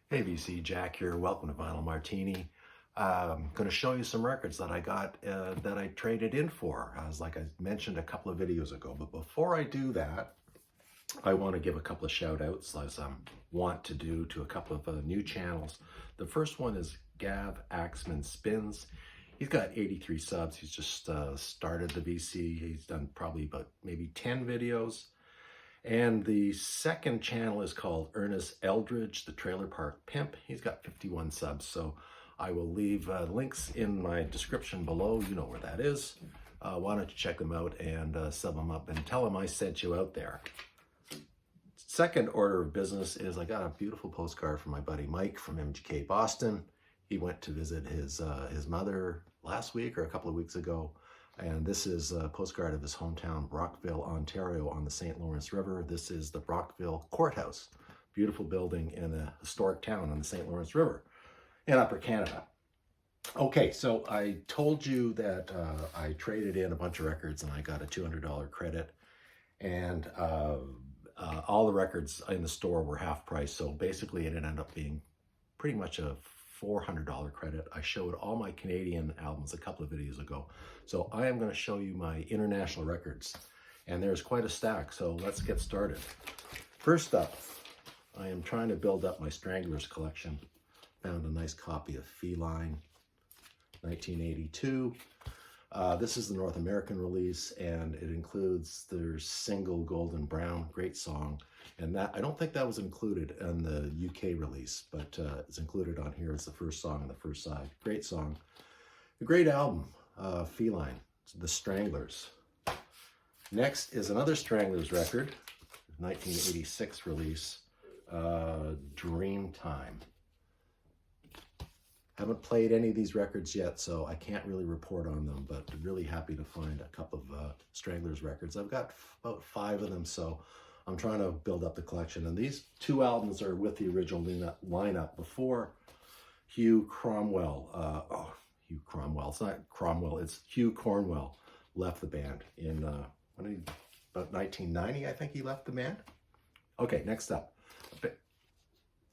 Hey VC, Jack here. Welcome to Vinyl Martini. I'm going to show you some records that I got that I traded in for, as like I mentioned a couple of videos ago. But before I do that, I want to give a couple of shout outs, as I want to do, to a couple of new channels. The first one is Gav Axman Spins. He's got 83 subs. He's just started the VC. He's done probably about maybe 10 videos. And the second channel is called Ernest Eldridge, the Trailer Park Pimp. He's got 51 subs, so I will leave links in my description below. You know where that is. Why don't you check them out and sub them up and tell them I sent you out there. Second order of business is I got a beautiful postcard from my buddy Mike from MGK Boston. He went to visit his mother last week or a couple of weeks ago. And this is a postcard of his hometown, Brockville, Ontario, on the St. Lawrence River. This is the Brockville Courthouse, beautiful building in a historic town on the St. Lawrence River in Upper Canada. Okay, so I told you that I traded in a bunch of records and I got a $200 credit. And all the records in the store were half price. So basically it ended up being pretty much a $400 credit. I showed all my Canadian albums a couple of videos ago. So I am going to show you my international records. And there's quite a stack, so let's get started. First up, I am trying to build up my Stranglers collection. Found a nice copy of Feline, 1982. This is the North American release, and it includes their single Golden Brown, great song. And that, I don't think that was included in the UK release, but it's included on here. It's the first song on the first side. Great song. A great album, Feline, The Stranglers. Next is another Stranglers record, 1986 release, Dreamtime. Haven't played any of these records yet, so I can't really report on them, but really happy to find a couple of Stranglers records. I've got about 5 of them, so I'm trying to build up the collection. And these 2 albums are with the original lineup before Hugh Cromwell. Hugh Cromwell. It's not Cromwell, it's Hugh Cornwell left the band in about 1990, I think he left the band. Okay, next up.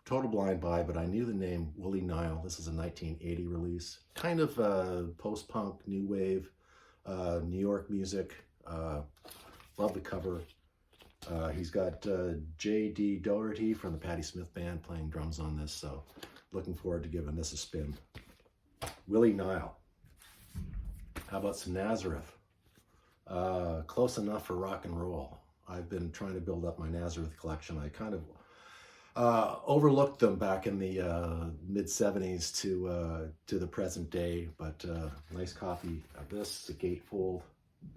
Total blind buy, but I knew the name Willie Nile. This is a 1980 release. Kind of post-punk, new wave, New York music. Love the cover. He's got J.D. Doherty from the Patti Smith Band playing drums on this, so looking forward to giving this a spin. Willie Nile. How about some Nazareth? Close enough for rock and roll. I've been trying to build up my Nazareth collection. I kind of overlooked them back in the mid-70s to the present day, but nice copy of this, a gatefold,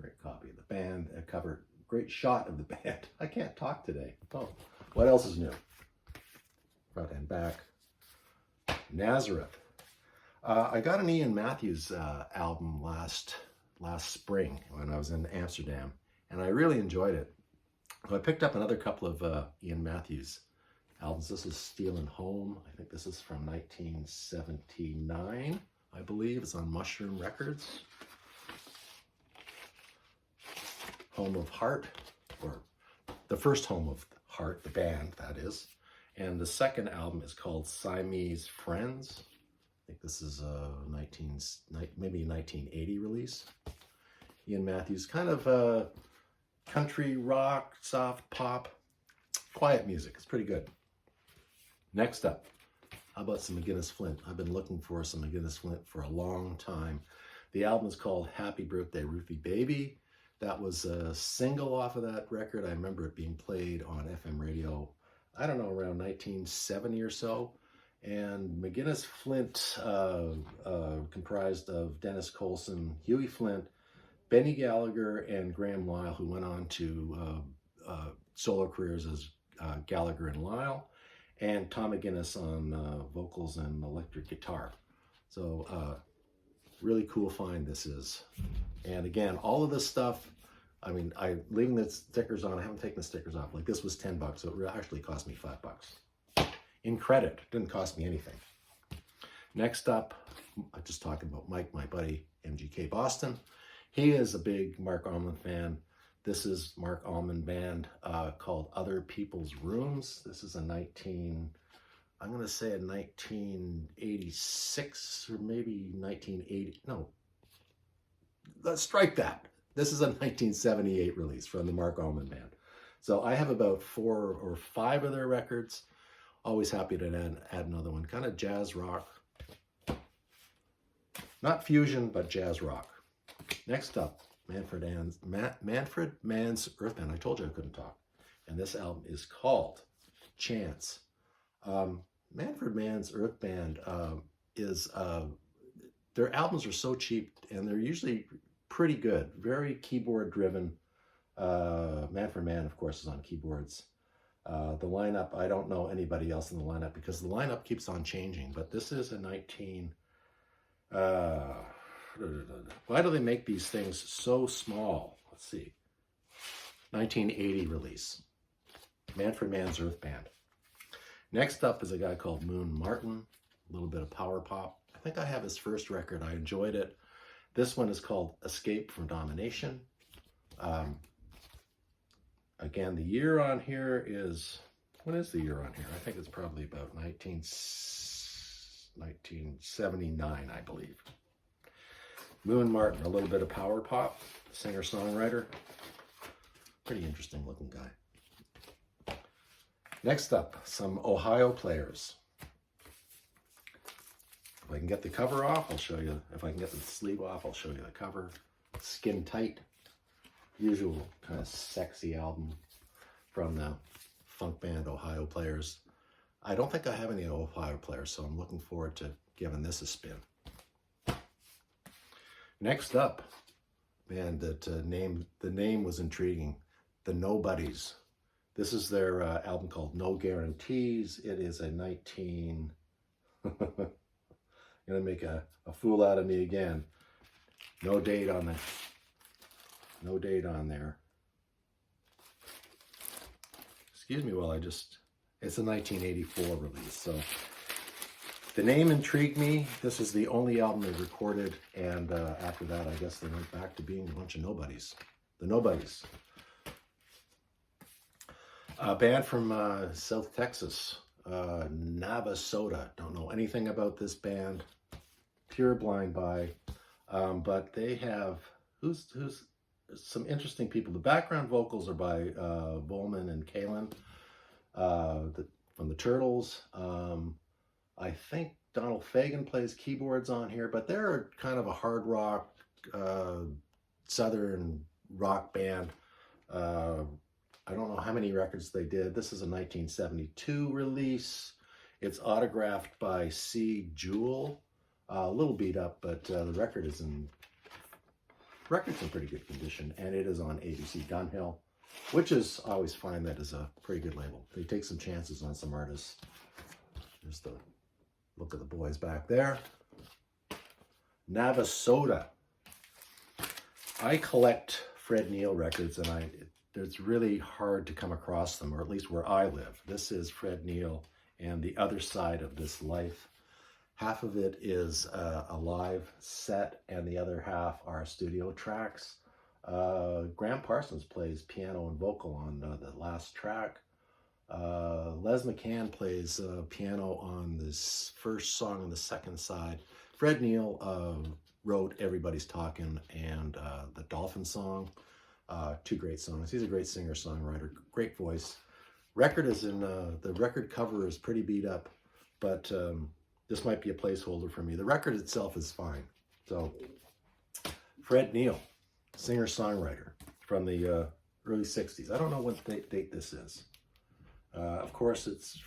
great copy of the band, a cover, great shot of the band. I can't talk today. Oh, what else is new? Front and back. Nazareth. I got an Ian Matthews album last spring when I was in Amsterdam, and I really enjoyed it. I picked up another couple of Ian Matthews albums. This is Stealin' Home. I think this is from 1979, I believe. It's on Mushroom Records. Home of Heart, or the first Home of Heart, the band, that is. And the second album is called Siamese Friends. I think this is maybe a 1980 release. Ian Matthews, kind of country rock, soft pop, quiet music. It's pretty good. Next up, how about some McGuinness Flint? I've been looking for some McGuinness Flint for a long time. The album is called Happy Birthday Ruthie Baby. That was a single off of that record. I remember it being played on FM radio, I don't know, around 1970 or so. And McGuinness Flint comprised of Dennis Colson, Huey Flint, Benny Gallagher, and Graham Lyle, who went on to solo careers as Gallagher and Lyle, and Tom McGuinness on vocals and electric guitar. So really cool find this is. And again, all of this stuff, I mean, I'm leaving the stickers on. I haven't taken the stickers off. Like, this was $10, so it actually cost me $5. In credit, it didn't cost me anything. Next up, I'm just talking about Mike, my buddy, MGK Boston. He is a big Mark Almond fan. This is Mark Almond band called Other People's Rooms. This is a I'm going to say in 1986 or maybe 1980. No, let's strike that. This is a 1978 release from the Mark Allman Band. So I have about 4 or 5 of their records. Always happy to add another one. Kind of jazz rock. Not fusion, but jazz rock. Next up, Manfred Mann's Earth Band. I told you I couldn't talk. And this album is called Chance. Manfred Mann's Earth Band their albums are so cheap and they're usually pretty good. Very keyboard driven. Manfred Mann, of course, is on keyboards. The lineup, I don't know anybody else in the lineup because the lineup keeps on changing. But this is a why do they make these things so small? Let's see. 1980 release. Manfred Mann's Earth Band. Next up is a guy called Moon Martin. A little bit of power pop. I think I have his first record. I enjoyed it. This one is called Escape from Domination. Again, the year on here is, what is the year on here? I think it's probably about 1979, I believe. Moon Martin, a little bit of power pop, singer-songwriter. Pretty interesting looking guy. Next up, some Ohio players. If I can get the cover off, I'll show you. If I can get the sleeve off, I'll show you the cover. Skin Tight. Usual kind of sexy album from the funk band Ohio Players. I don't think I have any Ohio Players, so I'm looking forward to giving this a spin. Next up, man, the name was intriguing. The Nobodies. This is their album called No Guarantees. It is a gonna make a fool out of me again. No date on that. No date on there. Excuse me while it's a 1984 release. So the name intrigued me. This is the only album they recorded. And after that, I guess they went back to being a bunch of nobodies. The Nobodies. A band from South Texas, Navasota. Don't know anything about this band. Pure blind buy. But they have, who's some interesting people. The background vocals are by Volman and Kalen from the Turtles. I think Donald Fagen plays keyboards on here, but they're kind of a hard rock, southern rock band. I don't know how many records they did. This is a 1972 release. It's autographed by C. Jewell. A little beat up, but the record's in pretty good condition, and it is on ABC Gunhill, which is, I always find that is a pretty good label. They take some chances on some artists. There's the look of the boys back there. Navasota. I collect Fred Neil records, and it's really hard to come across them, or at least where I live. This is Fred Neil and The Other Side of This Life. Half of it is a live set, and the other half are studio tracks. Graham Parsons plays piano and vocal on the last track. Les McCann plays piano on this first song on the second side. Fred Neil wrote Everybody's Talking and the Dolphin Song. 2 great songs. He's a great singer-songwriter, great voice. Record is in, the record cover is pretty beat up, but this might be a placeholder for me. The record itself is fine. So, Fred Neil, singer-songwriter from the early 60s. I don't know what date this is. Of course, it's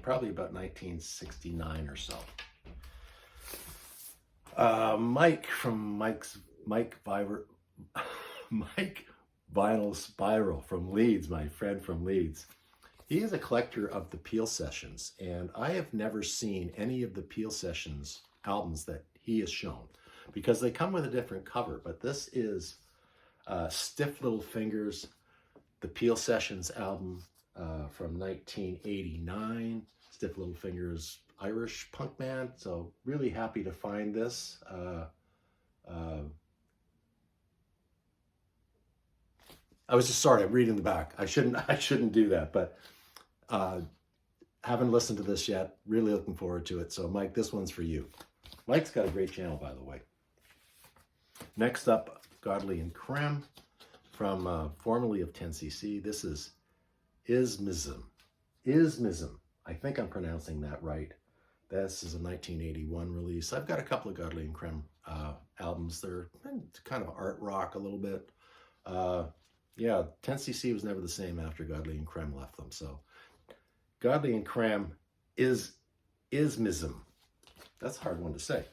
probably about 1969 or so. Mike from Mike Vinyl Spiral from Leeds, my friend from Leeds. He is a collector of the Peel Sessions, and I have never seen any of the Peel Sessions albums that he has shown because they come with a different cover. But this is Stiff Little Fingers, the Peel Sessions album from 1989. Stiff Little Fingers, Irish punk band. So really happy to find this. I'm reading the back. I shouldn't do that, but haven't listened to this yet. Really looking forward to it. So Mike, this one's for you. Mike's got a great channel, by the way. Next up, Godly and Creme from formerly of 10cc. This is Ismism. Ismism. I think I'm pronouncing that right. This is a 1981 release. I've got a couple of Godly and Creme albums. They're kind of art rock a little bit. Yeah, 10cc was never the same after Godly and Creme left them. So Godly and Creme is Ismism. That's a hard one to say.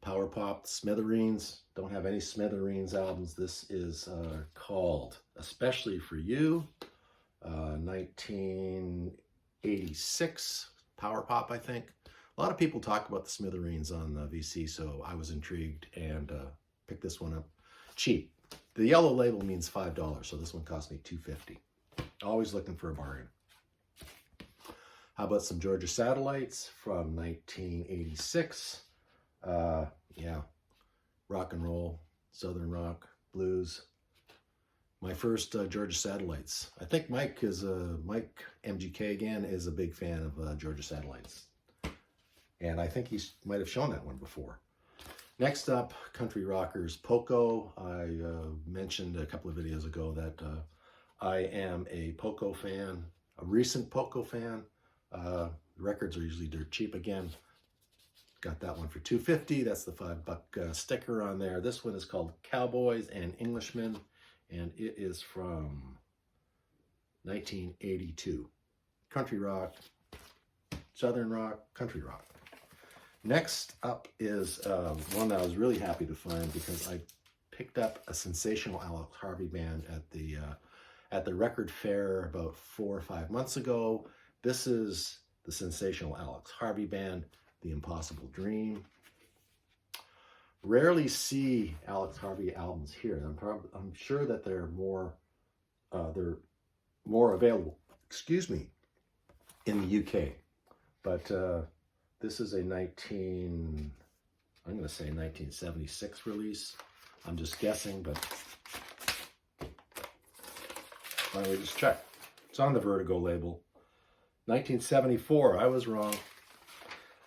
Power Pop, Smithereens. Don't have any Smithereens albums. This is called Especially for You, 1986 Power Pop, I think. A lot of people talk about the Smithereens on the VC, so I was intrigued and picked this one up cheap. The yellow label means $5, so this one cost me $2.50. Always looking for a bargain. How about some Georgia Satellites from 1986? Yeah, rock and roll, southern rock, blues. My first Georgia Satellites. I think Mike MGK again is a big fan of Georgia Satellites, and I think he might have shown that one before. Next up, country rockers, Poco. I mentioned a couple of videos ago that I am a Poco fan, a recent Poco fan. Records are usually dirt cheap again. Got that one for $2.50. That's the $5 sticker on there. This one is called Cowboys and Englishmen, and it is from 1982. Country rock, southern rock, country rock. Next up is one that I was really happy to find because I picked up a Sensational Alex Harvey band at the record fair about 4 or 5 months ago. This is the Sensational Alex Harvey band, The Impossible Dream. Rarely see Alex Harvey albums here. I'm sure that they're more available, excuse me, in the UK. But this is a 1976 release. I'm just guessing, but why don't we just check? It's on the Vertigo label. 1974, I was wrong.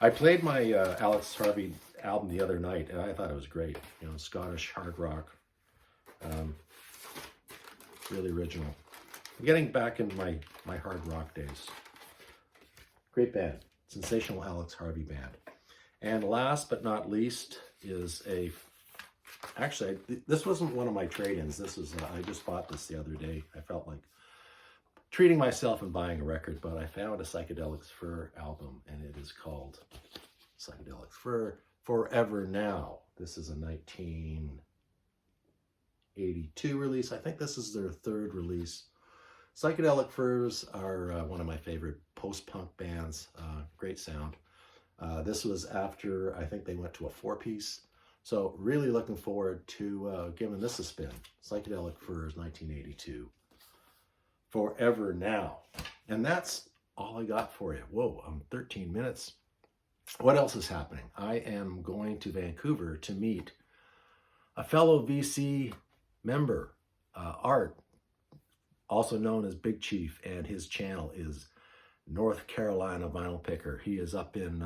I played my Alex Harvey album the other night, and I thought it was great. You know, Scottish hard rock. Really original. I'm getting back in my hard rock days. Great band. Sensational Alex Harvey band. And last but not least is actually, this wasn't one of my trade-ins. This was, I just bought this the other day. I felt like treating myself and buying a record, but I found a Psychedelics Fur album, and it is called Psychedelics Fur Forever Now. This is a 1982 release. I think this is their third release. Psychedelic Furs are one of my favorite post-punk bands. Great sound. This was after, I think they went to a 4-piece. So really looking forward to giving this a spin. Psychedelic Furs, 1982. Forever Now. And that's all I got for you. Whoa, I'm 13 minutes. What else is happening? I am going to Vancouver to meet a fellow VC member, Art, also known as Big Chief, and his channel is North Carolina Vinyl Picker. He is up in,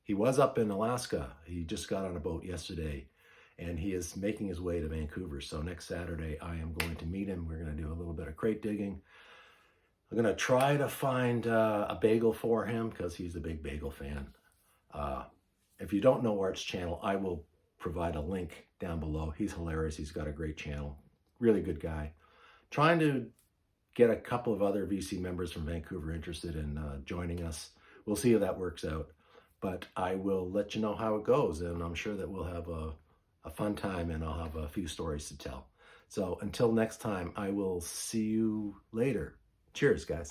he was up in Alaska. He just got on a boat yesterday, and he is making his way to Vancouver. So next Saturday, I am going to meet him. We're going to do a little bit of crate digging. I'm going to try to find a bagel for him because he's a big bagel fan. If you don't know Art's channel, I will provide a link down below. He's hilarious. He's got a great channel. Really good guy. Trying to get a couple of other VC members from Vancouver interested in joining us. We'll see how that works out. But I will let you know how it goes, and I'm sure that we'll have a fun time, and I'll have a few stories to tell. So until next time, I will see you later. Cheers, guys.